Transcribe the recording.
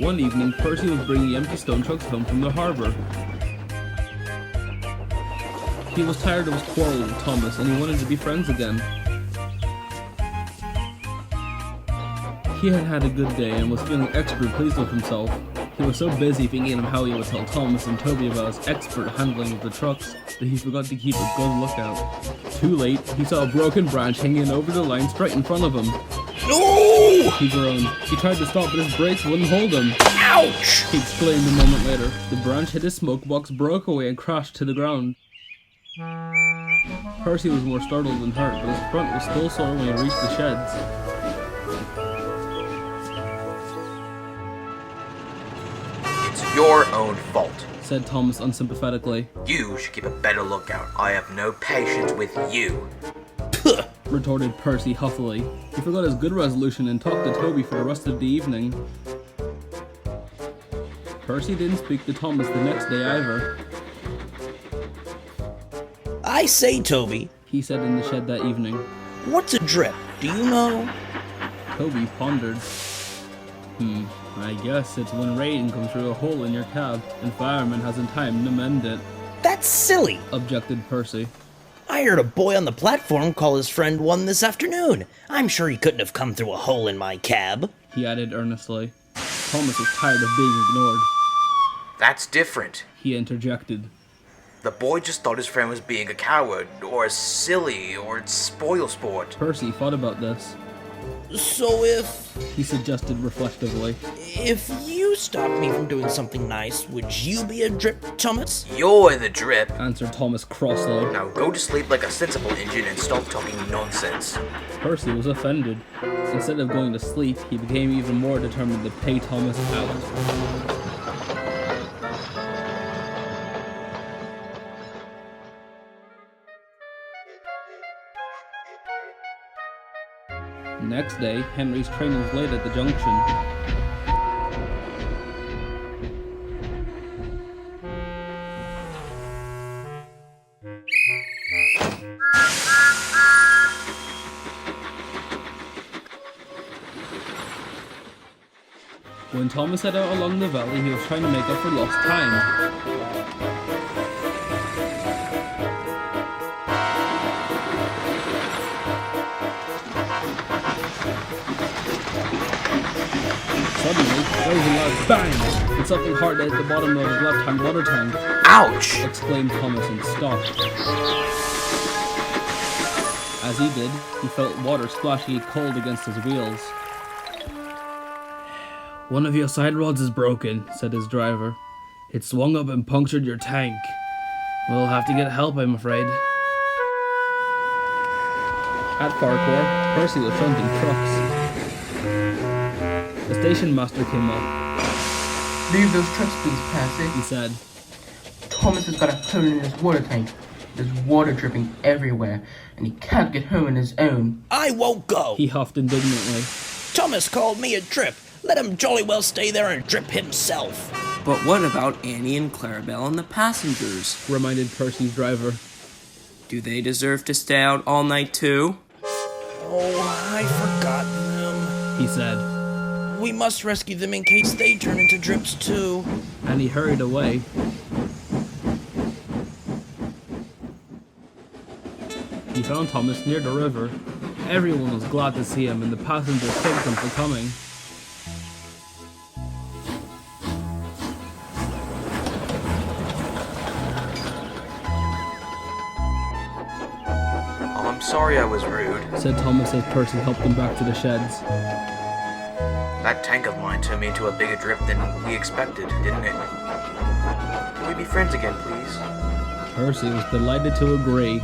One evening, Percy was bringing empty stone trucks home from the harbour. He was tired of his quarrel with Thomas and he wanted to be friends again. He had had a good day and was feeling extra pleased with himself. He was so busy thinking of how he would tell Thomas and Toby about his expert handling of the trucks that he forgot to keep a good lookout. Too late, he saw a broken branch hanging over the line straight in front of him. No! He groaned. He tried to stop, but his brakes wouldn't hold him. Ouch! He exclaimed a moment later. The branch hit his smoke box, broke away, and crashed to the ground. Percy was more startled than hurt, but his front was still sore when he reached the sheds. It's your own fault, said Thomas unsympathetically. You should keep a better lookout. I have no patience with you. Retorted Percy huffily. He forgot his good resolution and talked to Toby for the rest of the evening. Percy didn't speak to Thomas the next day either. I say, Toby, he said in the shed that evening. What's a drip? Do you know? Toby pondered. I guess it's when rain comes through a hole in your cab and fireman hasn't time to mend it. That's silly, objected Percy. I heard a boy on the platform call his friend one this afternoon. I'm sure he couldn't have come through a hole in my cab, he added earnestly. Thomas was tired of being ignored. That's different, he interjected. The boy just thought his friend was being a coward, or silly, or spoilsport. Percy thought about this. So he suggested reflectively. If you stopped me from doing something nice, would you be a drip, Thomas? You're the drip, answered Thomas crossly. Now go to sleep like a sensible Indian and stop talking nonsense. Percy was offended. Instead of going to sleep, he became even more determined to pay Thomas out. Next day, Henry's train was late at the junction. When Thomas set out along the valley, he was trying to make up for lost time. Suddenly, there was a loud bang, and something hard at the bottom of his left-hand water tank. Ouch! Exclaimed Thomas and stopped. As he did, he felt water splashing cold against his wheels. One of your side rods is broken, said his driver. It swung up and punctured your tank. We'll have to get help, I'm afraid. At Farquhar, Percy was shunting trucks. The Stationmaster came up. Leave those trucks, please, Percy, he said. Thomas has got a hole in his water tank. There's water dripping everywhere, and he can't get home on his own. I won't go, he huffed indignantly. Thomas called me a drip. Let him jolly well stay there and drip himself. But what about Annie and Clarabelle and the passengers? Reminded Percy's driver. Do they deserve to stay out all night too? Oh, I forgot them, he said. We must rescue them in case they turn into drips too. And he hurried away. He found Thomas near the river. Everyone was glad to see him and the passengers thanked him for coming. I'm sorry I was rude, said Thomas as Percy helped him back to the sheds. That tank of mine turned me into a bigger drip than we expected, didn't it? Can we be friends again, please? Percy was delighted to agree.